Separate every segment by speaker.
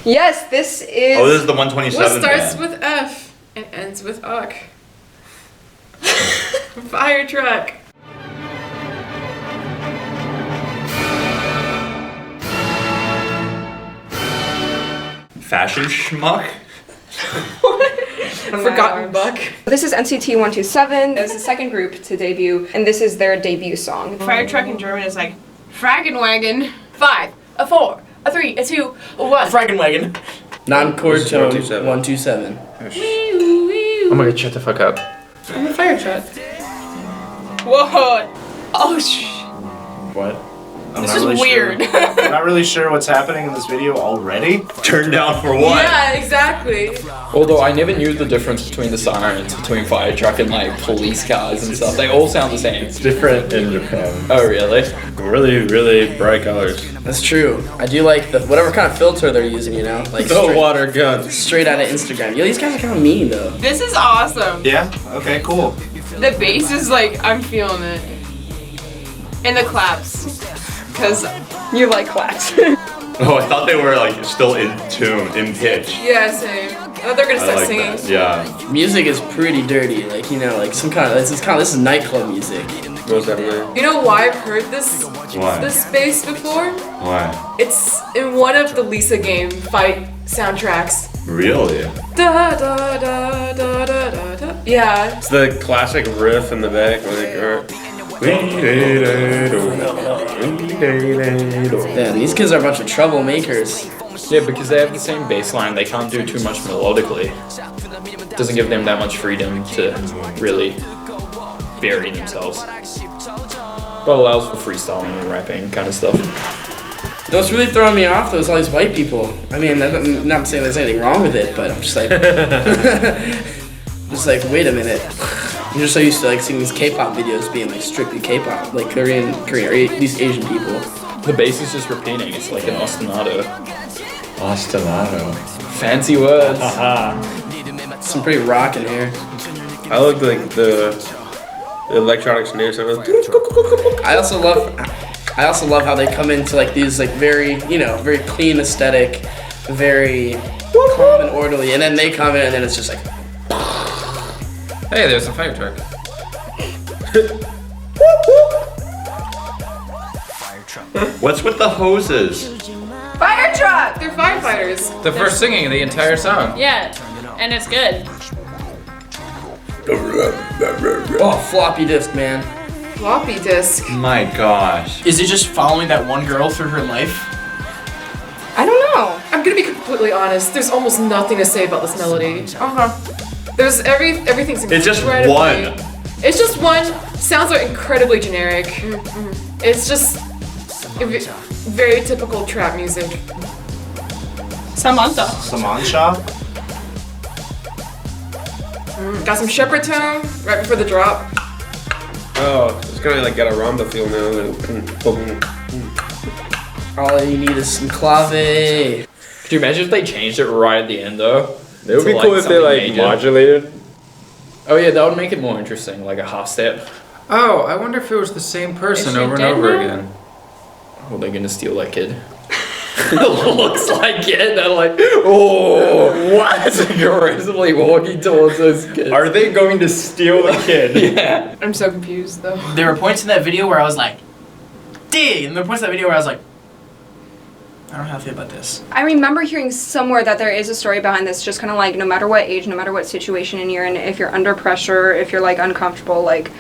Speaker 1: Yes, this is...
Speaker 2: Oh, this is the 127
Speaker 3: What starts
Speaker 2: band.
Speaker 3: with F and ends with UCK? Firetruck.
Speaker 2: Fashion schmuck?
Speaker 3: Forgotten Buck.
Speaker 1: This is NCT 127. It was the second group to debut, and this is their debut song.
Speaker 3: Firetruck in German is like Fragenwagen. 5, a 4, a 3, a 2, a 1.
Speaker 4: Fragenwagen.
Speaker 5: Non-chord tone,
Speaker 6: 127.
Speaker 5: 127.
Speaker 6: Oh my god, shut the fuck up.
Speaker 3: I'm a Firetruck. Whoa. Oh,
Speaker 6: What?
Speaker 3: This is weird.
Speaker 4: I'm not really sure what's happening in this video already.
Speaker 2: Turned down for what?
Speaker 3: Yeah, exactly.
Speaker 6: Although I never knew the difference between the sirens, between fire truck and like police cars and stuff. They all sound the same.
Speaker 7: It's different in Japan.
Speaker 6: Oh really?
Speaker 7: Really, really bright colors.
Speaker 5: That's true. I do like the whatever kind of filter they're using, you know? Like
Speaker 7: The water gun.
Speaker 5: straight out of Instagram. Yo, these guys are kind of mean though.
Speaker 3: This is awesome.
Speaker 4: Yeah? Okay, cool.
Speaker 3: The bass is like, I'm feeling it. And the claps. Because,
Speaker 1: You like claps.
Speaker 2: Oh, I thought they were like still in tune, in pitch.
Speaker 3: yeah, same. Oh, they're gonna
Speaker 2: I
Speaker 3: start
Speaker 2: like
Speaker 3: singing.
Speaker 2: that. Yeah.
Speaker 5: Music is pretty dirty, like you know, like some kind of this is nightclub music.
Speaker 7: Most definitely.
Speaker 3: You know why I've heard this
Speaker 2: Why?
Speaker 3: bass before?
Speaker 2: Why?
Speaker 3: It's in one of the Lisa game fight soundtracks.
Speaker 2: Really?
Speaker 3: Da da da da da da da. Yeah.
Speaker 7: It's the classic riff in the back when they go.
Speaker 5: Damn, these kids are a bunch of troublemakers.
Speaker 6: Yeah, because they have the same bass line, they can't do too much melodically. Doesn't give them that much freedom to really vary themselves. But allows for freestyling and rapping kind of stuff.
Speaker 5: What's really throwing me off though is all these white people. I mean, I'm not saying there's anything wrong with it, but I'm just like, wait a minute. I'm just so used to like seeing these K-pop videos being like strictly K-pop, like Korean, or these Asian people.
Speaker 6: The bass is just repeating, it's like an ostinato.
Speaker 7: Ostinato.
Speaker 6: Fancy words.
Speaker 5: Some pretty rock in here.
Speaker 7: I look like the electronic snare sound.
Speaker 5: I also love how they come into like these like very, you know, very clean aesthetic, very calm and orderly, and then they come in and then it's just like.
Speaker 6: Hey, there's a fire truck.
Speaker 2: What's with the hoses?
Speaker 3: Firetruck! They're firefighters.
Speaker 6: The first singing of the entire song.
Speaker 8: Yeah, and it's good.
Speaker 5: Oh, floppy disk, man.
Speaker 3: Floppy disk.
Speaker 2: My gosh.
Speaker 4: Is it just following that one girl through her life?
Speaker 1: I don't know.
Speaker 3: I'm gonna be completely honest. There's almost nothing to say about this melody. There's everything's
Speaker 2: It's just
Speaker 3: incredibly-
Speaker 2: one.
Speaker 3: It's just one. Sounds are incredibly generic. It's just very typical trap music.
Speaker 8: Samantha.
Speaker 4: Samantha?
Speaker 3: Got some shepherd tone right before the drop.
Speaker 7: Oh, it's kind of like got a rumba feel now.
Speaker 5: All you need is some clave.
Speaker 6: Could you imagine if they changed it right at the end though?
Speaker 7: It would be
Speaker 6: To,
Speaker 7: cool if they
Speaker 6: something
Speaker 7: like
Speaker 6: major?
Speaker 7: modulated.
Speaker 6: Oh yeah, that would make it more interesting, like a half step.
Speaker 9: Oh, I wonder if it was the same person
Speaker 8: Is she
Speaker 9: over and
Speaker 8: dead
Speaker 9: over
Speaker 8: now?
Speaker 9: again.
Speaker 6: Oh, they're gonna steal that kid. Looks like it. They're like, oh, what? It's aggressively walking towards those kids.
Speaker 7: Are they going to steal the kid?
Speaker 6: Yeah.
Speaker 3: I'm so confused though.
Speaker 4: There were points in that video where I was like, dang! And there were points in that video where I was like, I don't know how I feel about this.
Speaker 1: I remember hearing somewhere that there is a story behind this, just kind of like no matter what age, no matter what situation you're in, if you're under pressure, if you're like uncomfortable, like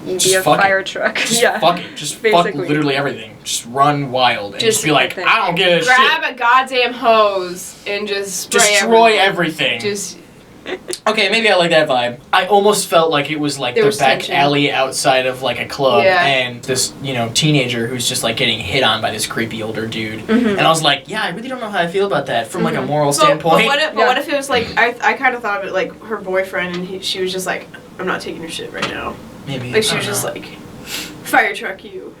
Speaker 1: you be a fire truck.
Speaker 4: Just
Speaker 1: Yeah.
Speaker 4: fuck it. Just fuck
Speaker 1: Basically.
Speaker 4: literally everything. Just run wild and just be
Speaker 1: do
Speaker 4: like,
Speaker 1: the thing.
Speaker 4: I don't give a
Speaker 3: Grab
Speaker 4: shit.
Speaker 3: a goddamn hose and just spray
Speaker 4: Destroy everything.
Speaker 3: Just
Speaker 4: Okay, maybe I like that vibe. I almost felt like it was like
Speaker 3: There
Speaker 4: the
Speaker 3: was
Speaker 4: back
Speaker 3: tension.
Speaker 4: alley outside of like a club,
Speaker 3: Yeah.
Speaker 4: and this teenager who's just like getting hit on by this creepy older dude, and I was like, yeah, I really don't know how I feel about that from like a moral standpoint.
Speaker 3: But what if it was like I kind of thought of it like her boyfriend and she was just like, I'm not taking your shit right now.
Speaker 4: Maybe
Speaker 3: Like she
Speaker 4: I
Speaker 3: was
Speaker 4: don't
Speaker 3: just
Speaker 4: know.
Speaker 3: like, fire truck you.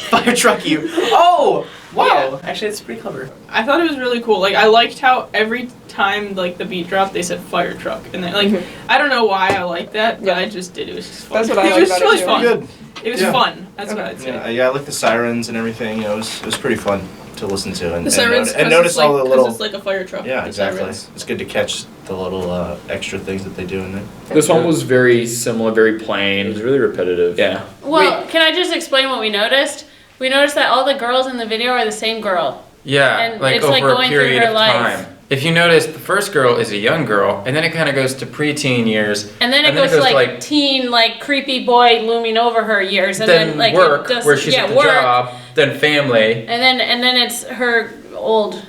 Speaker 4: fire truck you. Oh wow, actually it's pretty clever.
Speaker 8: I thought it was really cool. Like, I liked how every time, like, the beat dropped, they said fire truck. And then, like, I don't know why I liked that, but I just did. It was just fun.
Speaker 1: That's what I
Speaker 8: it
Speaker 1: like
Speaker 8: was
Speaker 1: about it,
Speaker 8: really
Speaker 1: too.
Speaker 8: fun.
Speaker 4: Good.
Speaker 8: It was
Speaker 4: Yeah.
Speaker 8: fun. That's what I'd say.
Speaker 4: Yeah, I like the sirens and everything. It was pretty fun.
Speaker 10: to listen to and,
Speaker 8: The sirens,
Speaker 10: and notice all the little.
Speaker 8: It's like a fire truck.
Speaker 10: Yeah,
Speaker 8: the
Speaker 10: exactly.
Speaker 8: sirens.
Speaker 10: It's good to catch the little extra things that they do in there.
Speaker 6: This one was very similar, very plain.
Speaker 7: It was really repetitive.
Speaker 6: Yeah.
Speaker 11: Well, can I just explain what we noticed? We noticed that all the girls in the video are the same girl.
Speaker 9: Yeah,
Speaker 11: And
Speaker 9: like
Speaker 11: it's
Speaker 9: over
Speaker 11: like
Speaker 9: a
Speaker 11: going through
Speaker 9: period
Speaker 11: her
Speaker 9: of
Speaker 11: life.
Speaker 9: time. If you notice, the first girl is a young girl, and then it kind of goes to preteen years.
Speaker 11: And then it goes to like teen, like creepy boy looming over her years, and then like
Speaker 9: work,
Speaker 11: it does,
Speaker 9: where she's at the
Speaker 11: work,
Speaker 9: job, then family.
Speaker 11: and then it's her old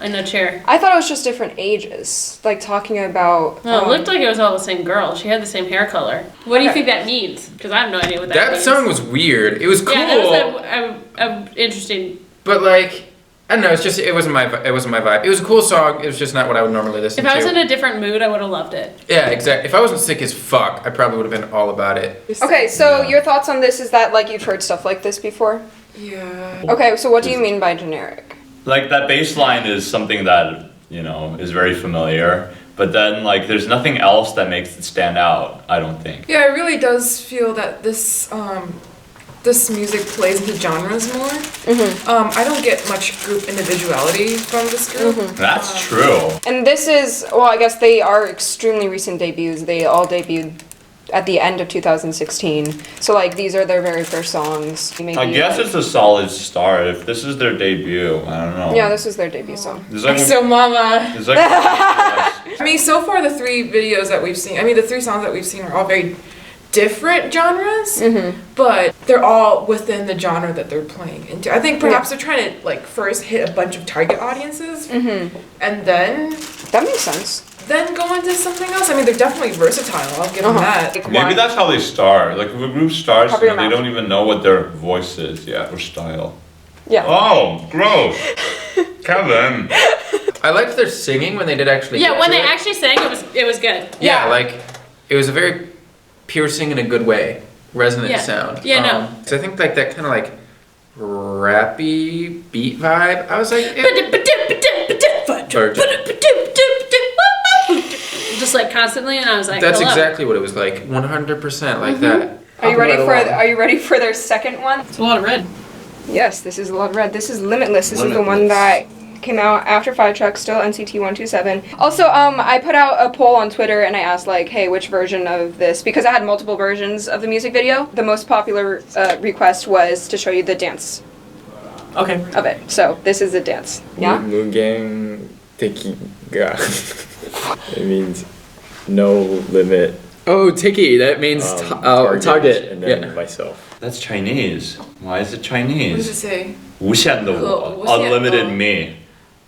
Speaker 11: in a chair.
Speaker 1: I thought it was just different ages, like talking about.
Speaker 11: No, it looked like it was all the same girl. She had the same hair color. What do you think that means? Because I have no idea what that means.
Speaker 9: That song was weird. It was cool.
Speaker 11: Yeah, that was a interesting.
Speaker 9: But like, I don't know. It's just it wasn't my vibe. It was a cool song. It was just not what I would normally listen
Speaker 11: If
Speaker 9: to.
Speaker 11: I was in a different mood, I would have loved it.
Speaker 9: Yeah, exactly. If I wasn't sick as fuck, I probably would have been all about it.
Speaker 1: Okay, so your thoughts on this is that like you've heard stuff like this before?
Speaker 3: Yeah.
Speaker 1: Okay, so what do you mean by generic?
Speaker 2: Like that bass line is something that, you know, is very familiar. But then like there's nothing else that makes it stand out, I don't think.
Speaker 3: Yeah, it really does feel that this this music plays into genres more. I don't get much group individuality from this group.
Speaker 2: That's true.
Speaker 1: And this is, well, I guess they are extremely recent debuts. They all debuted at the end of 2016. So like these are their very first songs. Maybe,
Speaker 2: I guess it's a solid start. If this is their debut, I don't know.
Speaker 1: Yeah, this is their debut song.
Speaker 2: There's like,
Speaker 3: So mama.
Speaker 2: there's like
Speaker 3: I mean, so far the three videos that we've seen, the three songs that we've seen are all very different genres, but they're all within the genre that they're playing into. I think perhaps they're trying to like first hit a bunch of target audiences, and then
Speaker 1: that makes sense.
Speaker 3: Then go into something else. I mean, they're definitely versatile. I'll give them that.
Speaker 2: maybe that's how they start. Like if a group starts,
Speaker 1: Cover your
Speaker 2: they
Speaker 1: mouth.
Speaker 2: don't even know what their voice is yet or style.
Speaker 1: Yeah.
Speaker 2: Oh, gross. Kevin.
Speaker 9: I liked their singing when they did actually.
Speaker 11: Yeah,
Speaker 9: get
Speaker 11: when
Speaker 9: to
Speaker 11: they
Speaker 9: it.
Speaker 11: actually sang, it was good.
Speaker 9: Yeah, like it was a very piercing in a good way, resonant
Speaker 11: Yeah.
Speaker 9: sound.
Speaker 11: Yeah, no.
Speaker 9: So I think like that kind of like rappy beat vibe. I was like,
Speaker 11: just like constantly, and I was like,
Speaker 9: that's
Speaker 11: hello.
Speaker 9: exactly what it was like, 100% like that.
Speaker 1: Are you ready
Speaker 9: Right
Speaker 1: for?
Speaker 9: along.
Speaker 1: Are you ready for their second one?
Speaker 8: It's a lot of red.
Speaker 1: Yes, this is a lot of red. This is Limitless. This is the one that came out after Firetruck, still NCT 127. Also, I put out a poll on Twitter and I asked like, hey, which version of this? Because I had multiple versions of the music video. The most popular request was to show you the dance.
Speaker 4: Okay.
Speaker 1: Of it. So this is the dance. Yeah.
Speaker 7: Mugang Tekiga. It means no limit.
Speaker 6: Oh, Tiki, that means target.
Speaker 7: And then myself.
Speaker 2: That's Chinese. Why is it
Speaker 3: What does
Speaker 2: Chinese?
Speaker 3: it say?
Speaker 2: 无限的我, unlimited me,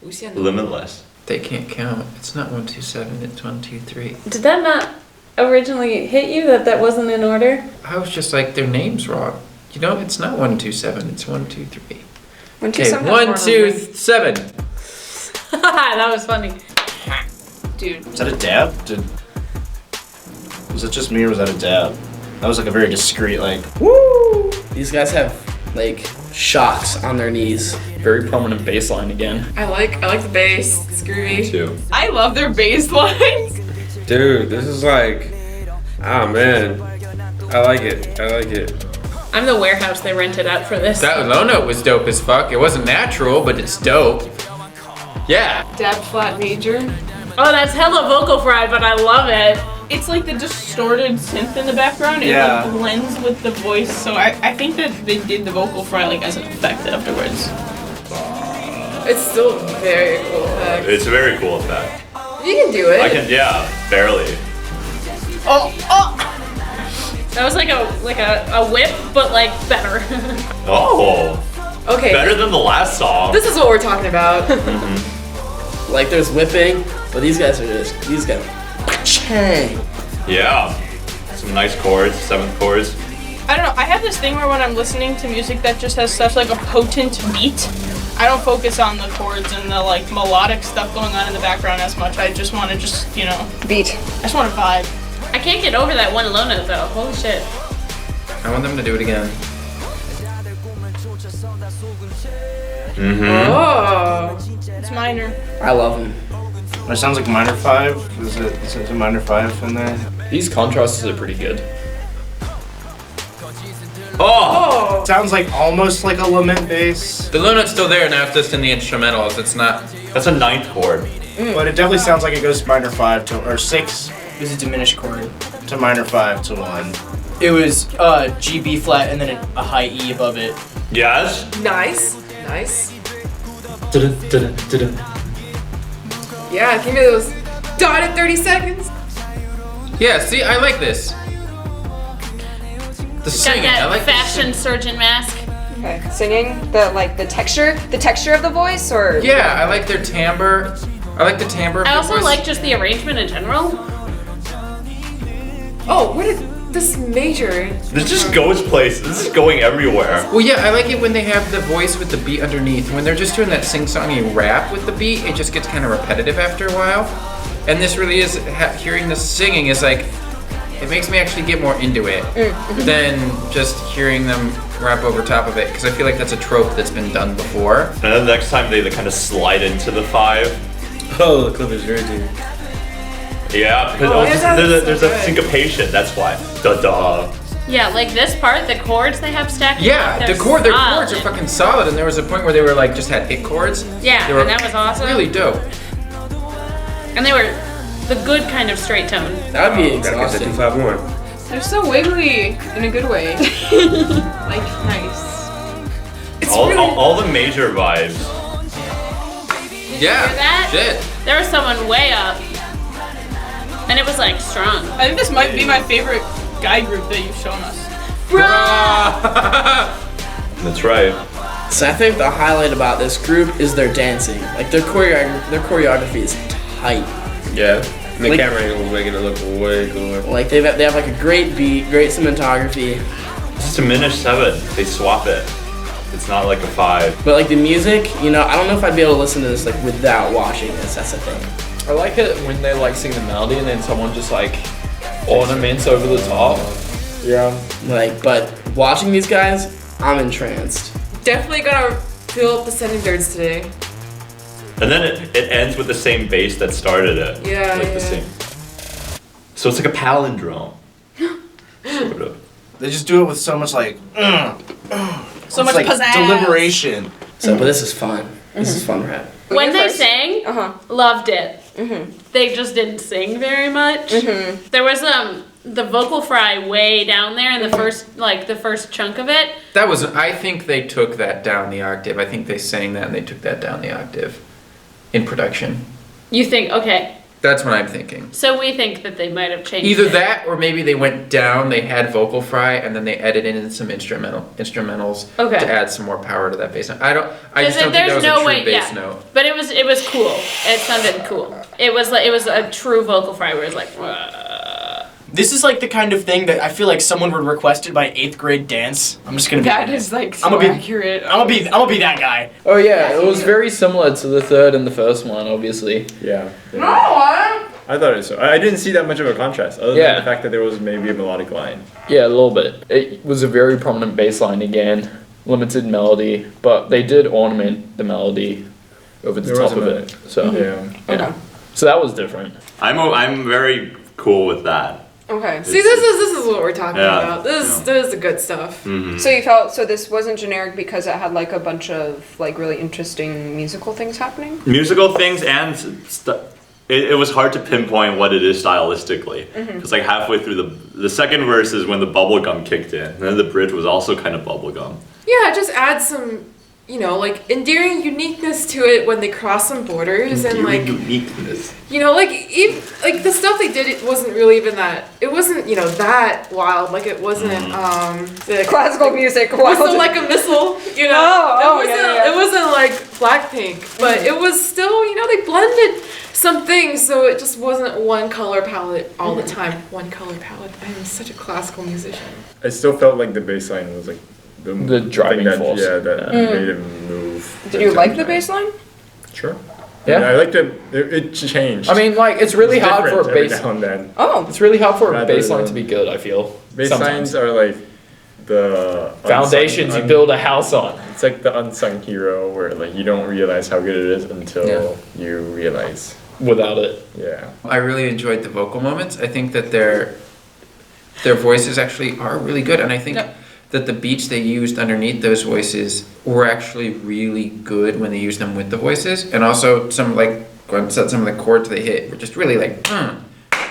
Speaker 3: 无限的
Speaker 2: limitless.
Speaker 9: They can't count. It's not 127. It's 123.
Speaker 11: Did that not originally hit you that wasn't in order?
Speaker 9: I was just like, their name's wrong. You know, it's not 127. It's 123. Okay, 127.
Speaker 11: That was funny.
Speaker 3: Dude.
Speaker 10: Was that a dab? Was it just me or was that a dab? That was like a very discreet like.
Speaker 5: Woo! These guys have like shots on their knees.
Speaker 6: Very prominent bass line again.
Speaker 3: I like the bass. It's groovy.
Speaker 2: Too.
Speaker 8: I love their bass lines.
Speaker 7: Dude, this is like, man. I like it.
Speaker 11: I'm the warehouse they rented out for this.
Speaker 9: That low note was dope as fuck. It wasn't natural, but it's dope. Yeah.
Speaker 3: Dab flat major.
Speaker 11: Oh, that's hella vocal fry, but I love it.
Speaker 8: It's like the distorted synth in the background. It like blends with the voice. So I think that they did the vocal fry like as an effect afterwards.
Speaker 3: It's still very cool effect.
Speaker 2: It's a very cool effect.
Speaker 3: You can do it.
Speaker 2: I can, yeah, barely.
Speaker 11: That was like a whip, but like better.
Speaker 2: Oh.
Speaker 3: Okay.
Speaker 2: Better than the last song.
Speaker 3: This is what we're talking about.
Speaker 5: Like there's whipping, but these guys.
Speaker 2: Yeah. Some nice chords, 7th chords.
Speaker 8: I don't know. I have this thing where when I'm listening to music that just has such like a potent beat, I don't focus on the chords and the like melodic stuff going on in the background as much. I just want to
Speaker 1: beat.
Speaker 8: I just want to vibe.
Speaker 11: I can't get over that one low note though. Holy shit.
Speaker 9: I want them to do it again.
Speaker 3: Oh.
Speaker 8: It's minor.
Speaker 5: I love them.
Speaker 10: It sounds like minor 5. Is it a minor 5 in there?
Speaker 6: These contrasts are pretty good.
Speaker 10: Oh! Sounds like almost like a lament bass.
Speaker 9: The lament's still there, now it's just in the instrumentals. It's not.
Speaker 2: That's a 9th chord.
Speaker 10: But it definitely sounds like it goes minor 5 to, or 6
Speaker 4: It was a diminished chord.
Speaker 10: to minor 5 to 1.
Speaker 4: It was G, B flat, and then a high E above it.
Speaker 2: Yes.
Speaker 3: Nice. Yeah, give me those dotted 30 seconds.
Speaker 9: Yeah, see, I like this. The
Speaker 11: Got
Speaker 9: singing,
Speaker 11: that
Speaker 9: I like
Speaker 11: fashion surgeon mask.
Speaker 1: Okay, singing, the texture of the voice, or?
Speaker 9: Yeah, I like their timbre. I like the timbre of
Speaker 11: I
Speaker 9: their
Speaker 11: also
Speaker 9: voice.
Speaker 11: like just the arrangement in general.
Speaker 3: Oh, where did this major?
Speaker 2: This just goes places. This is going everywhere.
Speaker 9: Well, yeah, I like it when they have the voice with the beat underneath. When they're just doing that sing-songy rap with the beat, it just gets kind of repetitive after a while. And this really is, hearing the singing is like, it makes me actually get more into it than just hearing them rap over top of it, because I feel like that's a trope that's been done before.
Speaker 2: And then the next time they kind of slide into the 5.
Speaker 7: Oh, the clip is very deep.
Speaker 2: Yeah, because there's a syncopation. That's why. Da-da.
Speaker 11: Yeah, like this part, the chords they have stacked.
Speaker 9: Yeah,
Speaker 11: up,
Speaker 9: their
Speaker 11: they're
Speaker 9: chords
Speaker 11: solid.
Speaker 9: are fucking solid, and there was a point where they were like just had hit chords.
Speaker 11: Yeah,
Speaker 9: They were
Speaker 11: and that was awesome.
Speaker 9: really dope.
Speaker 11: And they were the good kind of straight tone.
Speaker 5: That would be
Speaker 7: Gotta get
Speaker 5: exhausting.
Speaker 7: the 251.
Speaker 8: They're so wiggly in a good way. Like, nice.
Speaker 2: All the major vibes.
Speaker 9: Yeah.
Speaker 11: Hear that?
Speaker 9: Shit.
Speaker 11: There was someone way up. And it was like strong.
Speaker 8: I think this might be my favorite guy group that you've shown us.
Speaker 2: That's right.
Speaker 5: So I think the highlight about this group is their dancing. Like their choreography is tight.
Speaker 7: Yeah. And the
Speaker 5: Like-
Speaker 7: camera angle was making it look way cooler.
Speaker 5: Like they have like a great beat, great cinematography.
Speaker 2: It's diminished 7. They swap it. It's not like a 5.
Speaker 5: But like the music, you know, I don't know if I'd be able to listen to this like without watching this. That's the thing.
Speaker 6: I like it when they like sing the melody and then someone just like ornaments over the top.
Speaker 7: Yeah.
Speaker 5: Like, but watching these guys, I'm entranced.
Speaker 3: Definitely gonna fill up the sending thirds today.
Speaker 2: And then it ends with the same bass that started it.
Speaker 3: Yeah,
Speaker 2: Like
Speaker 3: yeah.
Speaker 2: the same. So it's like a palindrome. Sort of.
Speaker 10: They just do it with so much like,
Speaker 8: So
Speaker 10: it's
Speaker 8: much
Speaker 10: like
Speaker 8: pizzazz.
Speaker 10: deliberation.
Speaker 5: So, but this is fun. This is fun rap.
Speaker 11: When they
Speaker 1: first?
Speaker 11: sang, loved it. They just didn't sing very much. There was the vocal fry way down there in the first chunk of it.
Speaker 9: That was, I think they took that down the octave. I think they sang that and they took that down the octave in production.
Speaker 11: You think, okay,
Speaker 9: That's what I'm thinking.
Speaker 11: so we think that they might have changed
Speaker 9: Either
Speaker 11: it.
Speaker 9: that or maybe they went down, they had vocal fry, and then they edited in some instrumentals
Speaker 11: Okay.
Speaker 9: to add some more power to that bass note. I just don't think that
Speaker 11: There's
Speaker 9: was
Speaker 11: no
Speaker 9: a true
Speaker 11: way,
Speaker 9: bass
Speaker 11: yeah.
Speaker 9: note.
Speaker 11: But it was cool. It sounded cool. It was a true vocal fry where it's like,
Speaker 4: This is like the kind of thing that I feel like someone would request it by 8th grade dance. I'm just gonna be.
Speaker 8: That is like so
Speaker 4: I'm gonna be
Speaker 8: accurate.
Speaker 4: I'm gonna be that guy.
Speaker 6: Oh yeah, it was very similar to the third and the first one, obviously.
Speaker 7: Yeah.
Speaker 3: No, I
Speaker 7: I thought it was so. I didn't see that much of a contrast, other
Speaker 6: Yeah.
Speaker 7: than the fact that there was maybe a melodic line.
Speaker 6: Yeah, a little bit. It was a very prominent bass line again, limited melody, but they did ornament the melody over the
Speaker 7: There
Speaker 6: top
Speaker 7: was a
Speaker 6: of
Speaker 7: bit.
Speaker 6: it. So
Speaker 7: Yeah.
Speaker 6: yeah. So that was different.
Speaker 2: I'm very cool with that.
Speaker 1: Okay.
Speaker 3: see. This is what we're talking
Speaker 2: Yeah,
Speaker 3: about. This is the good stuff.
Speaker 2: Mhm.
Speaker 1: So you felt this wasn't generic because it had like a bunch of like really interesting musical things happening?
Speaker 2: Musical things and it was hard to pinpoint what it is stylistically. Because like halfway through the second verse is when the bubblegum kicked in. And then the bridge was also kind of bubblegum.
Speaker 3: Yeah, it just adds some, like endearing uniqueness to it when they cross some borders and like,
Speaker 2: uniqueness.
Speaker 3: like the stuff they did, it wasn't really even that. It wasn't that wild. Like it wasn't the
Speaker 1: Classical music.
Speaker 3: It wasn't like a missile. It wasn't like Blackpink, but it was still. They blended some things, so it just wasn't one color palette all the time. One color palette. I'm such a classical musician.
Speaker 7: I still felt like the bass line was like
Speaker 6: The driving
Speaker 7: thing
Speaker 6: force.
Speaker 7: Yeah, that made it move.
Speaker 1: Did you like the bass line?
Speaker 7: Sure.
Speaker 6: Yeah.
Speaker 7: I liked it. It changed.
Speaker 6: I mean, like it's really hard for a
Speaker 7: every
Speaker 6: bass.
Speaker 7: now and then.
Speaker 1: Oh.
Speaker 6: It's really hard for a
Speaker 7: Rather
Speaker 6: bass line
Speaker 7: than-
Speaker 6: to be good. I feel.
Speaker 7: Bass
Speaker 6: sometimes.
Speaker 7: lines are like the
Speaker 6: Foundations you build a house on.
Speaker 7: It's like the unsung hero where like you don't realize how good it is until you realize.
Speaker 6: Without it.
Speaker 7: Yeah.
Speaker 9: I really enjoyed the vocal moments. I think that their voices actually are really good, and I think that the beats they used underneath those voices were actually really good when they used them with the voices. And also some, like Gwen said, some of the chords they hit were just really like,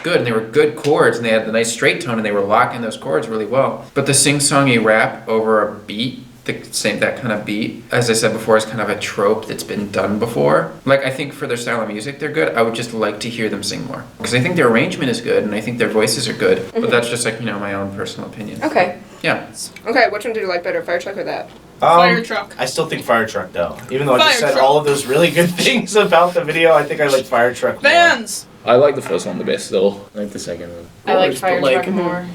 Speaker 9: good. And they were good chords and they had the nice straight tone and they were locking those chords really well. But the sing-songy rap over a beat, that kind of beat, as I said before, is kind of a trope that's been done before. Like, I think for their style of music, they're good. I would just like to hear them sing more. Because I think their arrangement is good, and I think their voices are good. But that's just, like, my own personal opinion.
Speaker 1: Okay.
Speaker 9: Yeah.
Speaker 1: Okay, which one did you like better, Firetruck or that?
Speaker 8: Firetruck.
Speaker 10: I still think Firetruck, though. Even though I just said
Speaker 8: Firetruck.
Speaker 10: all of those really good things about the video, I think I like Firetruck more.
Speaker 8: Fans!
Speaker 6: I like the first one the best still.
Speaker 7: I like the second one.
Speaker 3: I like
Speaker 4: But,
Speaker 3: Firetruck more.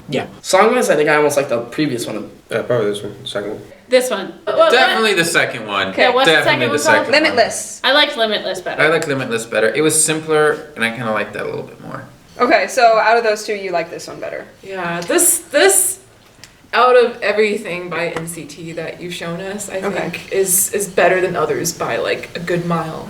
Speaker 5: Song-wise, I think I almost like the previous one.
Speaker 12: Probably this one, second one.
Speaker 11: This one.
Speaker 9: Definitely the second one.
Speaker 11: Okay, what's the
Speaker 9: Definitely
Speaker 11: second one
Speaker 9: the second
Speaker 11: called?
Speaker 9: one.
Speaker 1: Limitless.
Speaker 11: I liked Limitless better.
Speaker 9: I like Limitless better. It was simpler, and I kind of like that a little bit more.
Speaker 1: Okay, so out of those two, you like this one better.
Speaker 3: Yeah, this out of everything by NCT that you've shown us, I think is better than others by like a good mile.